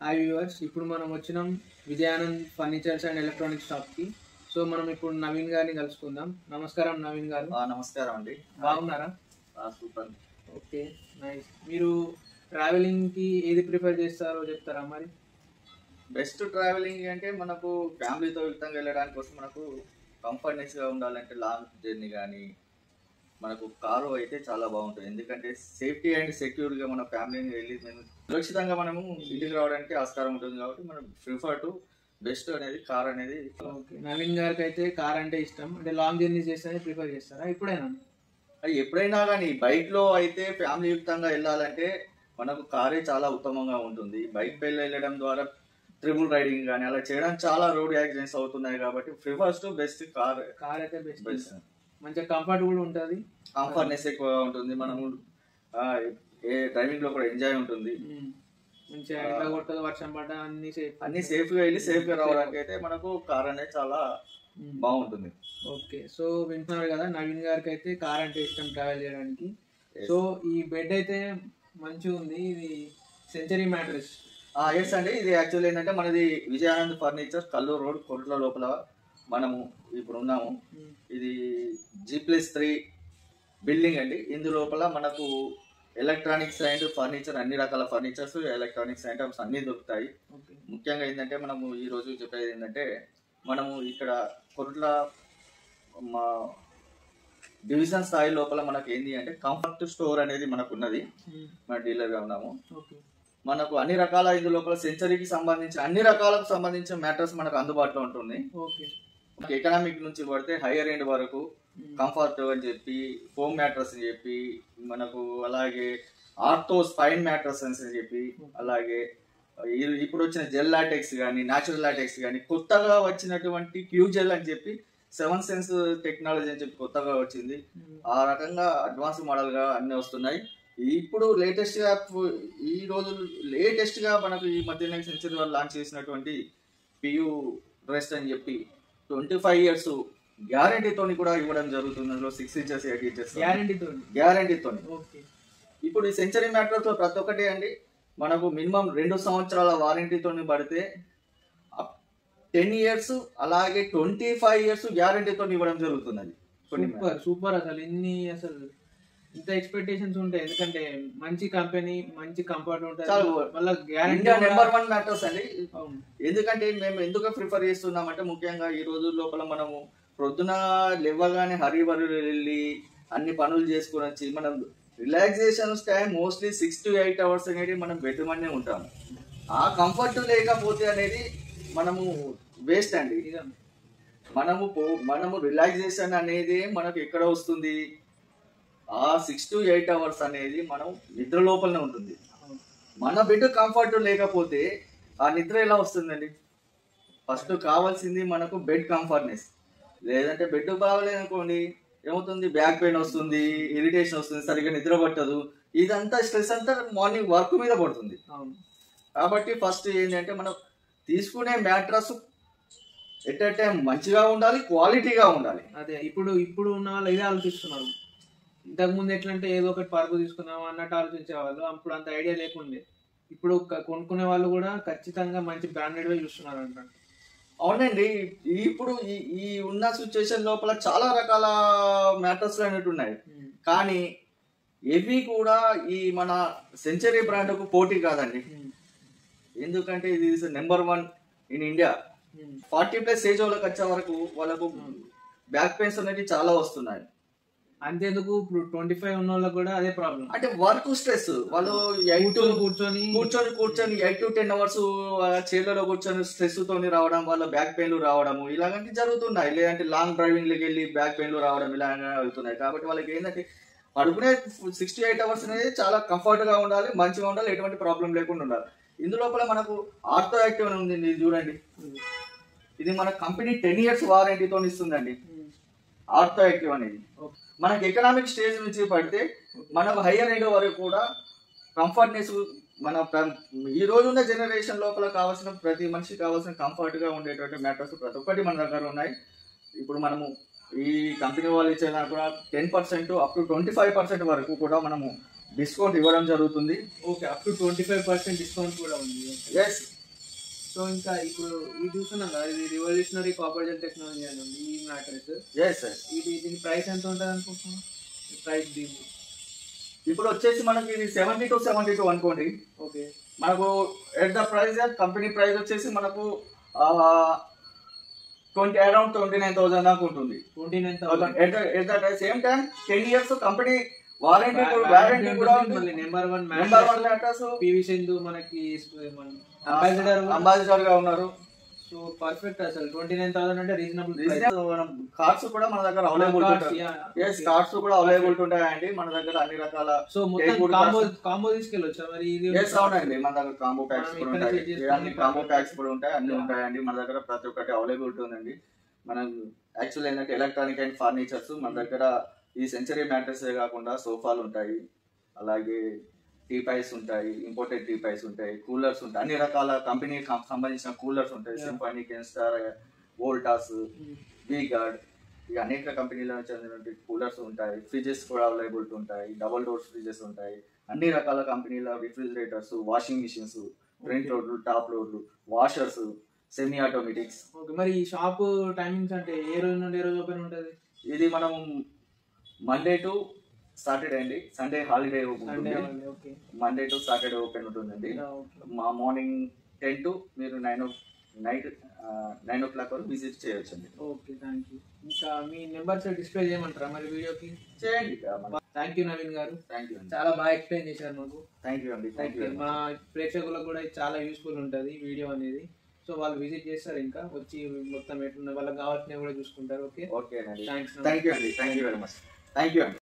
Hi viewers, ఇప్పుడు మనం వచ్చినాం విజయానంద్ ఫర్నిచర్స్ అండ్ ఎలక్ట్రానిక్స్ షాప్కి. సో మనం ఇప్పుడు నవీన్ గారిని కలుసుకుందాం. నమస్కారం నవీన్ గారు. నమస్కారం అండి. బాగున్నారా? సూపర్. Okay, nice. మీరు ట్రావెలింగ్కి ఏది ప్రిఫర్ చేస్తారో చెప్తారా మరి? బెస్ట్ ట్రావెలింగ్ అంటే మనకు ఫ్యామిలీతో యుక్తంగా వెళ్ళడానికి కోసం మనకు కంఫర్ట్నెస్గా ఉండాలంటే లాంగ్ జర్నీ కానీ మనకు కారు అయితే చాలా బాగుంటుంది. ఎందుకంటే సేఫ్టీ అండ్ సెక్యూర్గా మన ఫ్యామిలీని వెళ్ళి మేము సురక్షితంగా మనము ఇంటికి రావడానికి ఆస్కారం ఉంటుంది. కాబట్టి మనం ప్రిఫర్ టు బెస్ట్ అనేది కార్ అనేది. ఓకే, నవీన్ గారికి అయితే కార్ అంటే ఇష్టం. అంటే లాంగ్ జర్నీ చేస్తే ప్రిఫర్ చేస్తారా ఎప్పుడైనా? అది ఎప్పుడైనా కానీ బైక్లో అయితే ఫ్యామిలీ యుక్తంగా వెళ్ళాలంటే మనకు కారే చాలా ఉత్తమంగా ఉంటుంది. బైక్ పై వెళ్ళడం ద్వారా ట్రిపుల్ రైడింగ్ కానీ అలా చేయడానికి చాలా రోడ్ యాక్సిడెంట్స్ అవుతున్నాయి. కాబట్టి prefers to best car. Car అయితే బెస్ట్, మంచిగా కంఫర్ట్ కూడా ఉంటుంది, కంఫర్ట్నెస్ ఎక్కువగా ఉంటుంది. మనము ఏ డ్రైవింగ్ లో కూడా ఎంజాయ్ ఉంటుంది. మంచిగా ఎండ కొట్టదు, వర్షం పడ్డ అన్ని సేఫ్ గా వెళ్ళి సేఫ్ గా రావడానికి అయితే మనకు కార్ అనేది చాలా బాగుంటుంది. ఓకే, సో వింటున్నారు కదా, నవీన్ గారికి అయితే కార్ అంటే ఇష్టం ట్రావెల్ చేయడానికి. సో ఈ బెడ్ అయితే మంచిగా ఉంది. ఇది సెంచరీ మ్యాట్రెస్. ఎస్ అండి. ఇది యాక్చువల్ ఏంటంటే మనది విజయానంద్ ఫర్నిచర్ కల్లూరు రోడ్ కొట్ల లోపల మనము ఇప్పుడు ఉన్నాము. ఇది G+3 బిల్డింగ్ అండి. ఇందు లోపల మనకు ఎలక్ట్రానిక్స్ అండ్ ఫర్నిచర్, అన్ని రకాల ఫర్నిచర్స్, ఎలక్ట్రానిక్స్ ఐటమ్స్ అన్నీ దొరుకుతాయి. ముఖ్యంగా ఏంటంటే మనము ఈ రోజు చెప్పేది ఏంటంటే మనము ఇక్కడ కొట్ల మా డివిజన్ స్థాయి లోపల మనకు ఏంటి అంటే కంఫర్ట్ స్టోర్ అనేది మనకు ఉన్నది. మన డీలర్గా ఉన్నాము. మనకు అన్ని రకాల ఇందు లోపల సెంచరీకి సంబంధించి అన్ని రకాలకు సంబంధించిన మ్యాటర్స్ మనకు అందుబాటులో ఉంటుంది. ఎకనామిక్ నుంచి పడితే హైయర్ ఎండ్ వరకు కంఫర్ట్ అని చెప్పి, ఫోమ్ మ్యాట్రస్ అని చెప్పి మనకు, అలాగే ఆర్థో స్పైన్ మ్యాట్రస్ అని చెప్పి, అలాగే ఇప్పుడు వచ్చిన జెల్ లాటెక్స్ కానీ, న్యాచురల్ లాటెక్స్ కానీ, కొత్తగా వచ్చినటువంటి క్యూ జెల్ అని చెప్పి 7 సెన్స్ టెక్నాలజీ అని చెప్పి కొత్తగా వచ్చింది. ఆ రకంగా అడ్వాన్స్ మోడల్ గా అన్ని వస్తున్నాయి. ఇప్పుడు లేటెస్ట్ గా ఈ రోజు లేటెస్ట్ గా మనకు ఈ మధ్య సెంచరీ వాళ్ళు లాంచ్ చేసినటువంటి పియూ రెస్ట్ అని చెప్పి 25 years గ్యారంటీతో కూడా ఇవ్వడం జరుగుతుంది. అందులో 6 inches 8 inches గ్యారంటీతో. ఇప్పుడు ఈ సెంచరీ మ్యాట్రస్ లో ప్రతి ఒక్కటి అండి మనకు మినిమం 2 సంవత్సరాల వారంటీతో పడితే 10 years అలాగే 25 years గ్యారంటీతో ఇవ్వడం జరుగుతుంది. సూపర్. అసలు ఇంత ఎక్స్పెక్టేషన్స్ ఉంటాయి, ఎందుకంటే మంచి కంపెనీ, మంచి కంఫర్ట్ ఉంటుంది. ఇండియా నెంబర్ 1 మ్యాటర్స్ అండి. ఎందుకంటే మేము ఎందుకు ప్రిఫర్ చేస్తున్నామంటే ముఖ్యంగా ఈ రోజు లోపల మనము ప్రొద్దున లేవగానే హరిబరి వెళ్ళి అన్ని పనులు చేసుకుని వచ్చి మనం relaxation time mostly 6 to 8 hours అనేది మనం బెడ్రూమ్నే ఉంటాము. ఆ కంఫర్ట్ లేకపోతే అనేది మనము వేస్ట్ అండి. మనము రిలాక్సేషన్ అనేది మనకు ఎక్కడ వస్తుంది? ఆ 6 to 8 hours అనేది మనం నిద్ర లోపలనే ఉంటుంది. మన బెడ్ కంఫర్ట్ లేకపోతే ఆ నిద్ర ఎలా వస్తుందండి? ఫస్ట్ కావాల్సింది మనకు బెడ్ కంఫర్ట్నెస్. లేదంటే బెడ్ బాగలేదనుకోండి ఏమవుతుంది? బ్యాక్ పెయిన్ వస్తుంది, ఇరిటేషన్ వస్తుంది, సరిగ్గా నిద్ర పట్టదు. ఇదంతా స్ట్రెస్ అంతా మార్నింగ్ వర్క్ మీద పడుతుంది. కాబట్టి ఫస్ట్ ఏంటంటే మనం తీసుకునే మ్యాట్రస్ ఎట్ ఎ టైం మంచిగా ఉండాలి, క్వాలిటీగా ఉండాలి. అదే ఇప్పుడు ఉన్న వాళ్ళు ఇదే ఆలోచిస్తున్నారు. ఇంతకుముందు ఎట్లంటే ఏదో ఒకటి పరుపు తీసుకున్నాం అన్నట్టు ఆలోచించేవాళ్ళు. అప్పుడు అంత ఐడియా లేకుండే. ఇప్పుడు కొనుక్కునే వాళ్ళు కూడా ఖచ్చితంగా మంచి బ్రాండెడ్ వే చూస్తున్నారు అంట. అవునండి. ఇప్పుడు ఈ ఉన్న సిచ్యువేషన్ లోపల చాలా రకాల మ్యాటర్స్ అనేవి ఉన్నాయి. కానీ ఇవి కూడా ఈ మన సెంచరీ బ్రాండ్కు పోటీ కాదండి. ఎందుకంటే ఇది నెంబర్ 1 ఇన్ ఇండియా. 40+ ఏజ్ వాళ్ళకి వచ్చే వరకు వాళ్ళకు బ్యాక్ పెయిన్స్ అనేవి చాలా వస్తున్నాయి. అంతేందుకు ఇప్పుడు 25 ఉన్న వాళ్ళకి కూడా అదే ప్రాబ్లం. అంటే వర్క్ స్ట్రెస్. వాళ్ళు కూర్చొని 8 to 10 hours చైర్లలో కూర్చొని స్ట్రెస్ తోని రావడం వల్ల బ్యాక్ పెయిన్లు రావడము ఇలాంటి జరుగుతున్నాయి. లేదంటే లాంగ్ డ్రైవింగ్ లకి వెళ్ళి బ్యాక్ పెయిన్లు రావడం ఇలా అవుతున్నాయి. కాబట్టి వాళ్ళకి ఏంటంటే పడుకునే 6 to 8 hours అనేది చాలా కంఫర్ట్ గా ఉండాలి, మంచిగా ఉండాలి, ఎటువంటి ప్రాబ్లం లేకుండా ఉండాలి. ఇందులోపల మనకు ఆర్థో యాక్టివ్ అని ఉంది. చూడండి, ఇది మన కంపెనీ 10 years వారంటీతో ఇస్తుందండి. ఆర్థో యాక్టివ్ అనేది మనకి ఎకనామిక్ స్టేజ్ నుంచి పడితే మనకు హైయర్ ఎండ్ వరకు కూడా కంఫర్ట్నెస్ మన ఈ రోజున్న జనరేషన్ లోపల కావాల్సిన ప్రతి మనిషికి కావాల్సిన కంఫర్ట్ గా ఉండేటువంటి మ్యాటర్స్ ప్రతి ఒక్కటి మన దగ్గర ఉన్నాయి. ఇప్పుడు మనము ఈ కంపెనీ వాళ్ళు ఇచ్చేలా కూడా 10% up to 25% వరకు కూడా మనము డిస్కౌంట్ ఇవ్వడం జరుగుతుంది. ఓకే, అప్ టు 25% డిస్కౌంట్ కూడా ఉంది. ఎస్, సో ఇంకా ఇప్పుడు ఇది చూస్తున్నాం కదా, ఇది రివల్యూషనరీ కాపర్ జెల్ టెక్నాలజీ అని ఉంది ఈ మ్యాట్రెస్. దీని ప్రైస్ ఎంత ఉంటుంది అనుకుంటున్నాం? ప్రైస్ దీన్ని ఇప్పుడు వచ్చేసి మనకి ఇది 70 to 72 అనుకోండి. ఓకే. మనకు at the price company price వచ్చేసి మనకు అరౌండ్ 29,000 దాకా ఉంటుంది. 29,000 at the same time 10 years company warranty కూడా ఉంది. Number one mattress PV Sindhu మనకి అంబాసిడర్ గా ఉన్నారు. సో పర్ఫెక్ట్ అసలు 29,000 అంటే రీజనబుల్. కార్డ్స్ కూడా మన దగ్గర అవైలబుల్ కార్డ్స్ కూడా అవైలబుల్ ఉంటాయండి మన దగ్గర అన్ని రకాల. సో కాంబో తీసుకెళ్ళొచ్చా మరి? అవునండి, మన దగ్గర కాంబో ప్యాక్స్ కూడా ఉంటాయి, కాంబో ప్యాక్స్ కూడా ఉంటాయి, అన్ని ఉంటాయండి మన దగ్గర. ప్రతి ఒక్కటి అవైలబుల్ ఉందండి. మనం యాక్చువల్ ఏంటంటే ఎలక్ట్రానిక్ అండ్ ఫర్నిచర్స్ మన దగ్గర ఈ సెంచరీ మ్యాట్రెస్ కాకుండా సోఫాలు ఉంటాయి, అలాగే టీపైస్ ఉంటాయి, ఇంపోర్టెడ్ టీపైస్ ఉంటాయి, కూలర్స్ ఉంటాయి, అన్ని రకాల కంపెనీకి సంబంధించిన కూలర్స్ ఉంటాయి. సింఫనీ, కెన్స్టార్, వోల్టాస్, వీగార్డ్, ఇక అనేక కంపెనీలకు చెందిన కూలర్స్ ఉంటాయి. ఫ్రిడ్జెస్ కూడా అవైలబుల్ ఉంటాయి, డబుల్ డోర్ ఫ్రిడ్జెస్ ఉంటాయి, అన్ని రకాల కంపెనీల రిఫ్రిజిరేటర్స్, వాషింగ్ మిషన్స్, ఫ్రంట్ లోడ్లు, టాప్ లోడ్లు, వాషర్స్, సెమీ ఆటోమేటిక్స్. మరి ఈ షాప్ టైమింగ్స్ అంటే ఏ రోజు నుండి ఏ రోజు ఓపెన్ ఉంటుంది? ఇది మనం మండే టు సాటర్డే అండి, సండే హాలిడే ఉంటుంది. మండే టు సాటర్డే ఓపెన్ ఉంటుందండి. మా మార్నింగ్ 10 to మీరు 9 o'clock వరకు విజిట్ చేయొచ్చండి. Okay, thank you. ఇంకా మీ నెంబర్స్ డిస్ప్లే చేయమంటారా మరి వీడియోకి? చేయండి. థ్యాంక్ యూ నవీన్ గారు, థ్యాంక్ యూ. చాలా బాగా ఎక్స్ప్లెయిన్ చేశారు మాకు. థ్యాంక్ యూ అండి. Thank you. మా ప్రేక్షకులకు కూడా చాలా యూస్ఫుల్ ఉంటుంది వీడియో అనేది. సో వాళ్ళు విజిట్ చేస్తారు, ఇంకా వచ్చి మొత్తం ఎట్లున్న వాళ్ళకి కావాల్సినవి కూడా చూసుకుంటారు. ఓకే, ఓకే అండి. థ్యాంక్స్. థ్యాంక్ యూ అండి. Thank you very much. Thank you అండి.